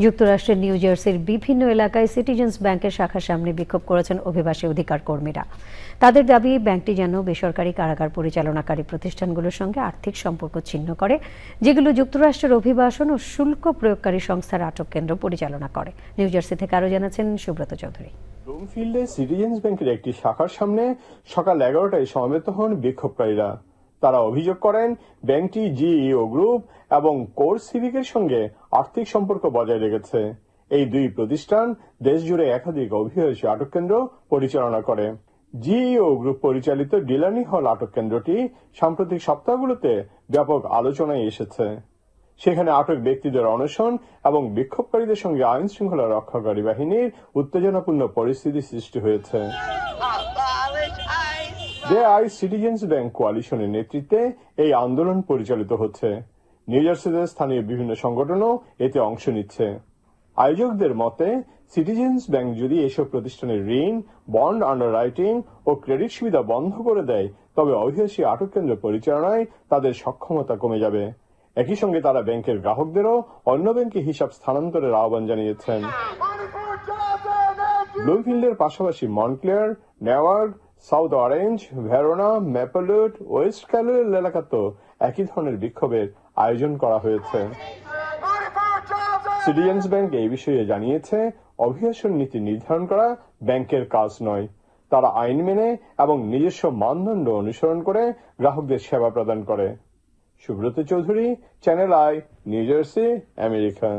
যুক্তরাষ্ট্রের নিউ জার্সির বিভিন্ন এলাকায় সিটিজেন্স ব্যাংকের শাখার সামনে বিক্ষোভ করেছেন অভিবাসী অধিকার কর্মীরা। তাদের দাবি, ব্যাংকটি যেন বেসরকারি কারাগার পরিচালনাকারী প্রতিষ্ঠানগুলোর সঙ্গে আর্থিক সম্পর্ক ছিন্ন করে, যেগুলো যুক্তরাষ্ট্রের অভিবাসন ও শুল্ক প্রয়োগকারী সংস্থার আটক কেন্দ্র পরিচালনা করে। নিউ জার্সি থেকে আরও জানাচ্ছেন সুব্রত চৌধুরী। ব্লুমফিল্ডে সিটিজেন্স ব্যাংকের একটি শাখার সামনে সকাল 11টায় সমবেত হন বিক্ষোভকারীরা। তারা অভিযোগ করেন, ব্যাংকটি জিইও গ্রুপ এবং কোর সিভিকের সঙ্গে আর্থিক সম্পর্ক বজায় রেখেছে। এই দুই প্রতিষ্ঠান দেশজুড়ে একাধিক অভিবাসী আটক কেন্দ্র পরিচালনা করে। জিইও গ্রুপ পরিচালিত ডিলানি হল আটক কেন্দ্রটি সাম্প্রতিক সপ্তাহগুলোতে ব্যাপক আলোচনায় এসেছে। সেখানে আটক ব্যক্তিদের অনশন এবং বিক্ষোভকারীদের সঙ্গে আইন শৃঙ্খলা রক্ষাকারী বাহিনীর উত্তেজনাপূর্ণ পরিস্থিতি সৃষ্টি হয়েছে। দে আইস সিটিজেন্স ব্যাংক কোয়ালিশনের নেতৃত্বে এই আন্দোলন পরিচালিত হচ্ছে। নিউ জার্সিতে স্থানীয় বিভিন্ন সংগঠনও এতে অংশ নিচ্ছে। আয়োজকদের মতে, সিটিজেন্স ব্যাংক যদি এসব প্রতিষ্ঠানের ঋণ, বন্ড আন্ডাররাইটিং ও ক্রেডিট সুবিধা বন্ধ করে দেয়, তবে অভিবাসী আটক কেন্দ্র পরিচালনায় তাদের সক্ষমতা কমে যাবে। একই সঙ্গে তারা ব্যাংকের গ্রাহকদেরও অন্য ব্যাংকে হিসাব স্থানান্তরের আহ্বান জানিয়েছেন। ব্লুমফিল্ডের পাশাপাশি Montclair, Newark, South Orange, Verona, Maplewood, West Caldwell এলাকাতেও একই ধরনের বিক্ষোভের আয়োজন করা হয়েছে। সিটিজেন্স ব্যাংক এই বিষয়ে জানিয়েছে, অভিবাসন নীতি নির্ধারণ করা ব্যাংকের কাজ নয়। তারা আইন মেনে এবং নিজস্ব মানদণ্ড অনুসরণ করে গ্রাহকদের সেবা প্রদান করে। Subrata Chowdhury, channel I, new jersey, America.